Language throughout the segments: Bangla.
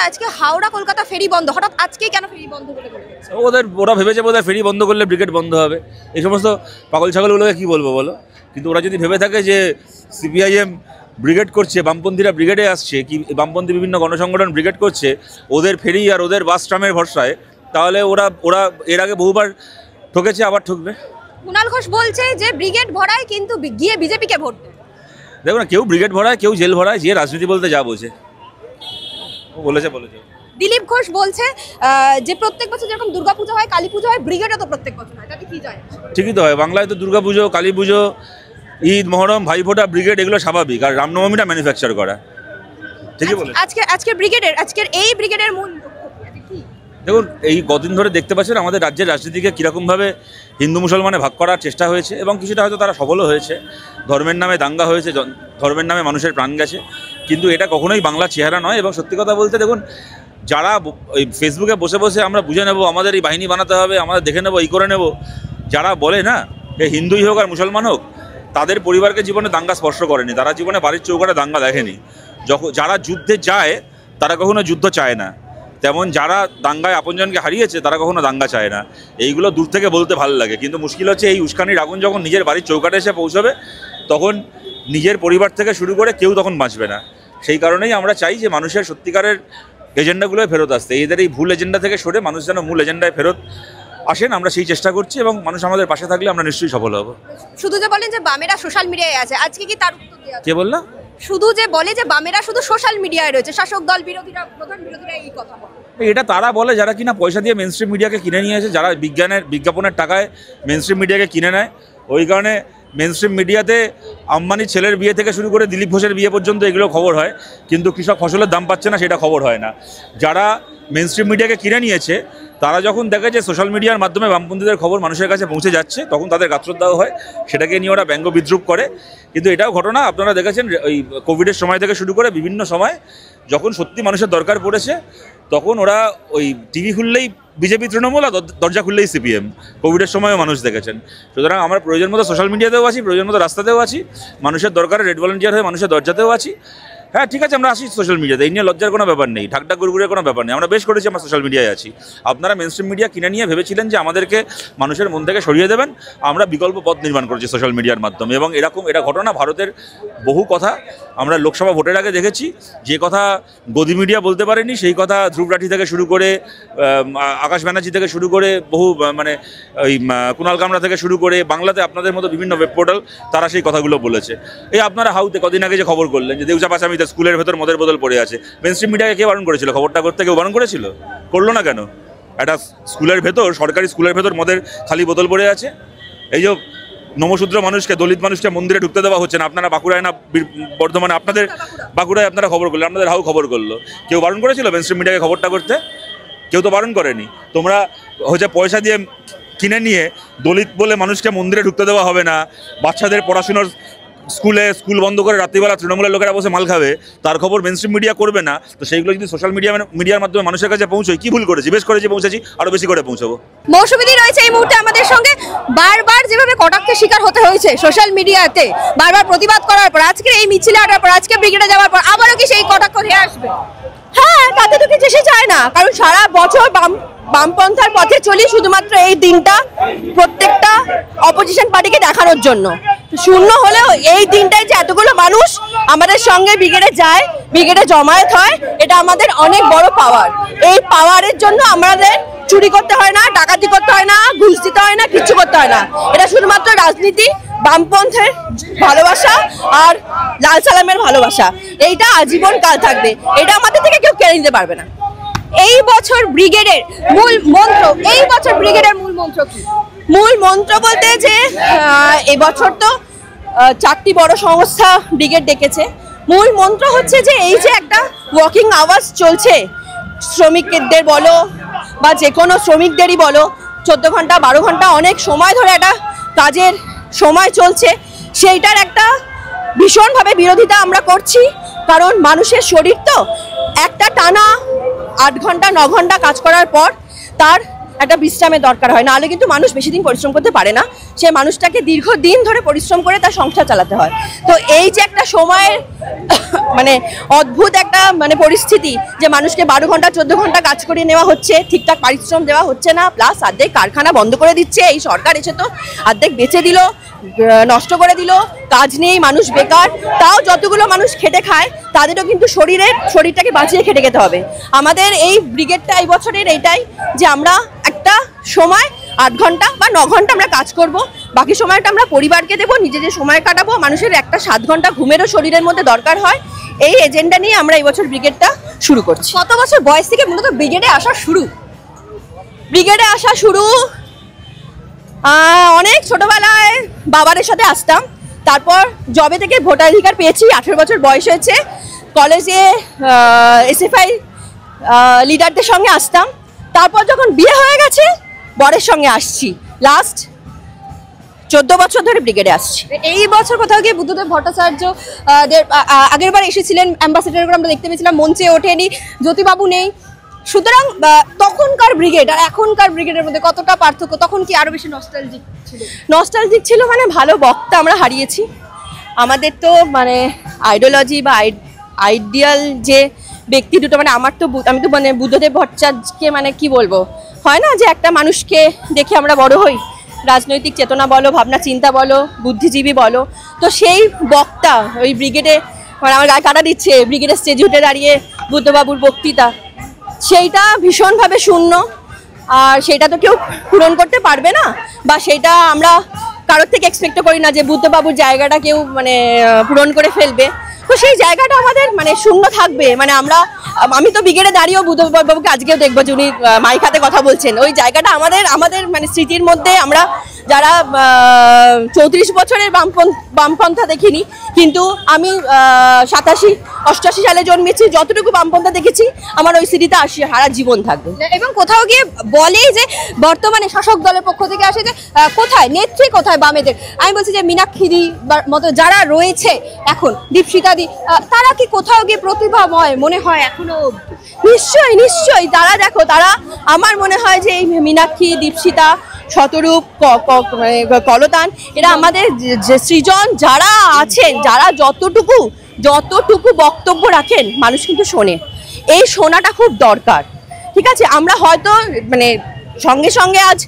আজকে হাওড়া কলকাতা ফেরি বন্ধ, হঠাৎ আজকে কেন ফেরি বন্ধ বলে মনে হচ্ছে? ওরা ভেবেছে বোধহয় ফেরি বন্ধ করলে ব্রিগেড বন্ধ হবে। এই সমস্ত পাগল ছাগলগুলোকে কী বলবো বলো? কিন্তু ওরা যদি ভেবে থাকে যে সিপিআইএম ব্রিগেড করছে, বামপন্থীরা ব্রিগেডে আসছে, কি বামপন্থী বিভিন্ন গণসংগঠন ব্রিগেড করছে ওদের ফেরি আর ওদের বাস ট্রামের ভরসায়, তাহলে ওরা এর আগে বহুবার ঠকেছে, আবার ঠকবে। কুণাল ঘোষ বলছে যে ব্রিগেড ভরায় কিন্তু গিয়ে বিজেপিকে ভোট দেয়। দেখো না, কেউ ব্রিগেড ভরায়, কেউ জেল ভরায়, যে রাজনীতি বলতে যা বোঝে ও বলেছে। দিলীপ ঘোষ বলছে যে প্রত্যেক বছর যেরকম দুর্গাপুজো হয়, কালী পুজো হয়, ব্রিগেডও তো প্রত্যেক বছর হয়, তাতে কি যায়? ঠিকই তো হয়, বাংলায় তো দুর্গাপুজো, কালী পুজো, ঈদ, মহরম, ভাইফোঁটা, ব্রিগেড এগুলো স্বাভাবিক, আর রামনবমীটা ম্যানুফ্যাকচার করা। ঠিকই বলে। আজকের এই ব্রিগেডের মূল দেখুন, এই কদিন ধরে দেখতে পাচ্ছেন আমাদের রাজ্যের রাজনীতিকে কীরকমভাবে হিন্দু মুসলমানে ভাগ করার চেষ্টা হয়েছে, এবং কিছুটা হয়তো তারা সফলও হয়েছে। ধর্মের নামে দাঙ্গা হয়েছে, ধর্মের নামে মানুষের প্রাণ গেছে, কিন্তু এটা কখনোই বাংলার চেহারা নয়। এবং সত্যি কথা বলতে দেখুন, যারা ওই ফেসবুকে বসে বসে আমরা বুঝে নেব, আমাদের এই বাহিনী বানাতে হবে, আমাদের দেখে নেব, এই করে নেব, যারা বলে না এ হিন্দুই হোক আর মুসলমান হোক, তাদের পরিবারকে জীবনে দাঙ্গা স্পর্শ করেনি, তারা জীবনে বাড়ির চৌকাঠে দাঙ্গা দেখেনি। যারা যুদ্ধে যায় তারা কখনো যুদ্ধ চায় না, তেমন যারা দাঙ্গায় আপনজনকে হারিয়েছে তারা কখনো দাঙ্গা চায় না। এইগুলো দূর থেকে বলতে ভালো লাগে, কিন্তু মুশকিল হচ্ছে এই উস্কানির আগুন যখন নিজের বাড়ির চৌকাঠে এসে পৌঁছবে, তখন নিজের পরিবার থেকে শুরু করে কেউ তখন বাঁচবে না। সেই কারণেই আমরা চাই যে মানুষের সত্যিকারের এজেন্ডাগুলোয় ফেরত আসতে, এদের এই ভুল এজেন্ডা থেকে সরে মানুষ যেন মূল এজেন্ডায় ফেরত আসেন, আমরা সেই চেষ্টা করছি, এবং মানুষ আমাদের পাশে থাকলে আমরা নিশ্চয়ই সফল হব। শুধু যে বলেন যে বামেরা সোশ্যাল মিডিয়ায় আছে, আজকে কি তার উত্তর দেয়া? কে বললো? শুধু যে বলে যে বামেরা শুধু সোশ্যাল মিডিয়ায় রয়েছে, শাসক দল বিরোধীরা, প্রধান বিরোধীরা এই কথা বলে। এটা তারা বলে যারা কিনা পয়সা দিয়ে মেন স্ট্রিম মিডিয়াকে কিনে নিয়েছে, যারা বিজ্ঞাপনের টাকায় মেন স্ট্রিম মিডিয়াকে কিনে নেয়। ওই কারণে মেন স্ট্রিম মিডিয়াতে আম্বানির ছেলের বিয়ে থেকে শুরু করে দিলীপ ঘোষের বিয়ে পর্যন্ত এগুলো খবর হয়, কিন্তু কৃষক ফসলের দাম পাচ্ছে না সেটা খবর হয় না। যারা মেন স্ট্রিম মিডিয়াকে কিনে নিয়েছে তারা যখন দেখে যে সোশ্যাল মিডিয়ার মাধ্যমে বামপন্থীদের খবর মানুষের কাছে পৌঁছে যাচ্ছে, তখন তাদের গাত্রোদ্দাহ হয়, সেটাকে নিয়ে ওরা ব্যঙ্গ বিদ্রুপ করে। কিন্তু এটাও ঘটনা আপনারা দেখেছেন, ওই কোভিডের সময় থেকে শুরু করে বিভিন্ন সময় যখন সত্যি মানুষের দরকার পড়েছে, তখন ওরা ওই টিভি খুললেই বিজেপি, তৃণমূল, আর দরজা খুললেই সিপিএম। কোভিডের সময়ও মানুষ দেখেছেন। সুতরাং আমরা প্রয়োজন মতো সোশ্যাল মিডিয়াতেও আছি, প্রয়োজন মতো রাস্তাতেও আছি, মানুষের দরকারে রেড ভলেন্টিয়ার হয়ে মানুষের দরজাতেও আছি। হ্যাঁ ঠিক আছে, আমরা আসি সোশ্যাল মিডিয়াতে, এই নিয়ে লজ্জার কোনো ব্যাপার নেই, ঠাকঠাক গুড়গুড়ের কোনো ব্যাপার নেই। আমরা বেশ করেছি, আমরা সোশ্যাল মিডিয়ায় আছি। আপনারা মেন স্ট্রিম মিডিয়া কিনে নিয়ে ভেবেছিলেন যে আমাদেরকে মানুষের মন থেকে সরিয়ে দেবেন, আমরা বিকল্প পথ নির্মাণ করেছি সোশ্যাল মিডিয়ার মাধ্যমে। এবং এটা ঘটনা ভারতের বহু কথা আমরা লোকসভা ভোটের আগে দেখেছি, যে কথা গদি মিডিয়া বলতে পারেনি সেই কথা ধ্রুব রাঠি থেকে শুরু করে আকাশ ব্যানার্জি থেকে শুরু করে বহু মানে ওই কুণাল কামরা থেকে শুরু করে বাংলাতে আপনাদের মতো বিভিন্ন ওয়েব পোর্টাল, তারা সেই কথাগুলো বলেছে। এই আপনারা হাউতে কদিন আগে যে খবর করলেন যে দেউচা পাশামিতে স্কুলের ভেতর মদের বোতল পড়ে আছে, মেন স্ট্রিম মিডিয়াকে কে বারণ করেছিল খবরটা করতে? কেউ বারণ করেছিল? করলো না কেন? একটা স্কুলের ভেতর, সরকারি স্কুলের ভেতর মদের খালি বোতল পড়ে আছে। এই যে নমশূদ্র মানুষকে, দলিত মানুষকে মন্দিরে ঢুকতে দেওয়া হচ্ছে না, আপনারা বাঁকুড়ায় না বর্ধমানে, আপনাদের বাঁকুড়ায় আপনারা খবর করলেন, আপনাদের হাউ খবর করলো, কেউ বারণ করেছিল মেন স্ট্রিম মিডিয়াকে খবরটা করতে? কেউ তো বারণ করেনি। তোমরা হচ্ছে পয়সা দিয়ে কিনে নিয়ে দলিত বলে মানুষকে মন্দিরে ঢুকতে দেওয়া হবে না, বাচ্চাদের পড়াশুনোর স্কুল বন্ধ করে রাত্রিবেলা তৃণমূলের লোকেরা বসে মাল খাবে, তার খবর মেন স্ট্রিম মিডিয়া করবে না। তো সেইগুলো যদি সোশ্যাল মিডিয়ার মাধ্যমে মানুষের কাছে পৌঁছয়, কি ভুল করেছি? বেশ করেছি, পৌঁছেছি, আরও বেশি করে পৌঁছাবো। মৌসুমীদি রয়েছে এই মুহূর্তে আমাদের সঙ্গে। বারবার যেভাবে কটাক্ষের শিকার হতে হয়েছে সোশ্যাল মিডিয়াতে, বারবার প্রতিবাদ করার পর, আজকে এই মিছিলে আসার পর, আজকে ব্রিগেডে যাওয়ার পর আবারও কি সেই কটাক্ষ ধেয়ে আসবে? হ্যাঁ, তাতে তো কিছু এসে যায় না, কারণ সারা বছর বামপন্থার পথে চলি শুধুমাত্র এই দিনটা প্রত্যেকটা অপোজিশন পার্টিকে দেখানোর জন্য। শূন্য হলেও এই দিনটায় যে এতগুলো মানুষ আমাদের সঙ্গে ব্রিগেডে যায়, ব্রিগেডে জমায়েত হয়, এটা আমাদের অনেক বড় পাওয়ার। এই পাওয়ারের জন্য আমাদের চুরি করতে হয় না, ডাকাতি করতে হয় না, ঘুষ দিতে হয় না, কিচ্ছু করতে হয় না। এটা শুধুমাত্র রাজনীতি, বামপন্থের ভালোবাসা আর লাল সালামের ভালোবাসা, এইটা আজীবন কাল থাকবে। এটা আমাদের থেকে কেউ কেড়ে নিতে পারবে না। এই বছর ব্রিগেডের মূল মন্ত্র কি? মূল মন্ত্র বলতে যে এবছর তো 4টি বড় সংস্থা ব্রিগেড ডেকেছে। মূল মন্ত্র হচ্ছে যে এই যে একটা ওয়ার্কিং আওয়ার্স চলছে, শ্রমিকদের বলো বা যে কোনো শ্রমিকদেরই বলো, 14 ঘন্টা 12 ঘন্টা অনেক সময় ধরে একটা কাজের সময় চলছে, সেইটার একটা ভীষণভাবে বিরোধিতা আমরা করছি। কারণ মানুষের শরীর তো একটা টানা 8 ঘন্টা 9 ঘন্টা কাজ করার পর তার একটা বিশ্রামের দরকার হয়, নাহলে কিন্তু মানুষ বেশি দিন পরিশ্রম করতে পারে না। সে মানুষটাকে দীর্ঘদিন ধরে পরিশ্রম করে তার সংসার চালাতে হয়। তো এই যে একটা সময়ের মানে অদ্ভুত একটা মানে পরিস্থিতি, যে মানুষকে 12 ঘন্টা 14 ঘন্টা কাজ করিয়ে নেওয়া হচ্ছে, ঠিকঠাক পারিশ্রম দেওয়া হচ্ছে না, প্লাস অর্ধেক কারখানা বন্ধ করে দিচ্ছে এই সরকার, এসে তো অর্ধেক বেচে দিল, নষ্ট করে দিল, কাজ নেই, মানুষ বেকার। তাও যতগুলো মানুষ খেটে খায় তাদেরও কিন্তু শরীরটাকে বাঁচিয়ে খেটে খেতে হবে। আমাদের এই ব্রিগেডটা এই বছরের এইটাই যে আমরা একটা সময় 8 ঘন্টা বা 9 ঘন্টা আমরা কাজ করব, বাকি সময়টা আমরা পরিবারকে দেবো, নিজেদের সময় কাটাবো। মানুষের একটা 7 ঘন্টা ঘুমেরও শরীরের মধ্যে দরকার হয়। এই এজেন্ডা নিয়ে আমরা এই বছর ব্রিগেডটা শুরু করছি। কত বছর বয়স থেকে মূলত ব্রিগেডে আসা শুরু? ব্রিগেডে আসা শুরু অনেক ছোটবেলায় বাবারের সাথে আসতাম, তারপর জবে থেকে ভোটাধিকার পেয়েছি 18 বছর বয়স হয়েছে, কলেজে এসএফআই লিডারদের সঙ্গে আসতাম, তারপর যখন বিয়ে হয়ে গেছে বরের সঙ্গে আসছি, লাস্ট 14 বছর ধরে ব্রিগেডে আসছি। এই বছর কোথাও গিয়ে বুদ্ধদেব ভট্টাচার্য আগের বার এসেছিলেন, অ্যাম্বাসেডার করে আমরা দেখতে পেয়েছিলাম, মঞ্চে ওঠেনি, জ্যোতিবাবু নেই। সুতরাং তখনকার ব্রিগেড আর এখনকার ব্রিগেডের মধ্যে কতটা পার্থক্য? তখন কি আরো বেশি নস্টালজিক ছিল? নস্টালজিক ছিল মানে ভালো বক্তা আমরা হারিয়েছি। আমাদের তো মানে আইডিওলজি বা আইডিয়াল যে ব্যক্তি দুটো, মানে আমি তো মানে বুদ্ধদেব ভট্টাচার্যকে মানে কি বলবো, হয় না যে একটা মানুষকে দেখে আমরা বড় হই, রাজনৈতিক চেতনা বলো, ভাবনা চিন্তা বলো, বুদ্ধিজীবী বলো। তো সেই বক্তা ওই ব্রিগেডে মানে আমার গায়ে কাটা দিচ্ছে, ব্রিগেডের স্টেজে উঠে দাঁড়িয়ে বুদ্ধবাবুর বক্তৃতা, সেইটা ভীষণভাবে শূন্য। আর সেটা তো কেউ পূরণ করতে পারবে না, বা সেইটা আমরা কারোর থেকে এক্সপেক্টও করি না যে বুদ্ধবাবুর জায়গাটা কেউ মানে পূরণ করে ফেলবে। তো সেই জায়গাটা আমাদের মানে শূন্য থাকবে। মানে আমি তো ব্রিগেডে দাঁড়িয়েও বুদ্ধবাবুকে আজকেও দেখবো যে উনি মাইক হাতে কথা বলছেন। ওই জায়গাটা আমাদের মানে স্মৃতির মধ্যে, আমরা যারা 34 বছরের বামপন্থা দেখিনি, কিন্তু আমি 87-88 সালে জন্মেছি, যতটুকু বামপন্থা দেখেছি আমার ওই স্মৃতিতে সারা জীবন থাকবে। এবং কোথাও গিয়ে বলে যে বর্তমানে শাসক দলের পক্ষ থেকে আসে যে কোথায় নেত্রী, কোথায় বামেদের। আমি বলছি যে মীনাক্ষী মতো যারা রয়েছে এখন, দীপশিতাদি, তারা কি কোথাও গিয়ে প্রতিভাময় মনে হয় এখনো? নিশ্চয়ই নিশ্চয়ই। তারা দেখো, তারা আমার মনে হয় যে এই মীনাক্ষী, দীপশিতা, শতরূপ, কলতান, এরা আমাদের যে সৃজন যারা আছেন, যারা যতটুকু বক্তব্য রাখেন মানুষ কিন্তু শোনে। এই শোনাটা খুব দরকার। ঠিক আছে, আমরা হয়তো মানে সঙ্গে সঙ্গে আজ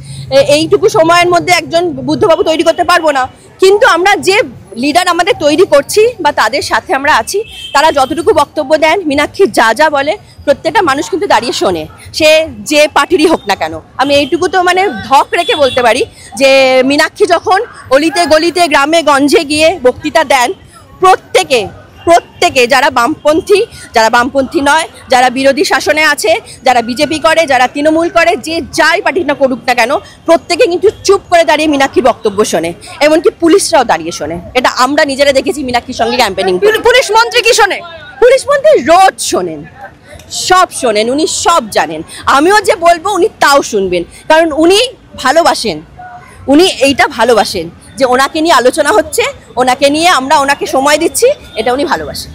এইটুকু সময়ের মধ্যে একজন বুদ্ধবাবু তৈরি করতে পারবো না, কিন্তু আমরা যে লিডার আমাদের তৈরি করছি বা তাদের সাথে আমরা আছি, তারা যতটুকু বক্তব্য দেন, মীনাক্ষী যা বলে, প্রত্যেকটা মানুষ কিন্তু দাঁড়িয়ে শোনে, সে যে পার্টিরই হোক না কেন। আমি এইটুকু তো মানে ধক রেখে বলতে পারি যে মীনাক্ষী যখন অলিতে গলিতে গ্রামে গঞ্জে গিয়ে বক্তৃতা দেন, প্রত্যেকে যারা বামপন্থী নয়, যারা বিরোধী শাসনে আছে, যারা বিজেপি করে, যারা তৃণমূল করে, যে যাই পার্টি না করুক না কেন, প্রত্যেকে কিন্তু চুপ করে দাঁড়িয়ে মীনাক্ষী বক্তব্য শোনে। এমনকি পুলিশরাও দাঁড়িয়ে শোনে। এটা আমরা নিজেরা দেখেছি মীনাক্ষীর সঙ্গে ক্যাম্পেনিং। পুলিশ মন্ত্রী কি শোনে? পুলিশ মন্ত্রী রোজ শোনেন, সব শোনেন, উনি সব জানেন। আমিও যে বলবো উনি তাও শুনবেন, কারণ উনি ভালোবাসেন, উনি এইটা ভালোবাসেন যে ওনাকে নিয়ে আলোচনা হচ্ছে, ওনাকে নিয়ে আমরা ওনাকে সময় দিচ্ছি, এটা উনি ভালোবাসেন।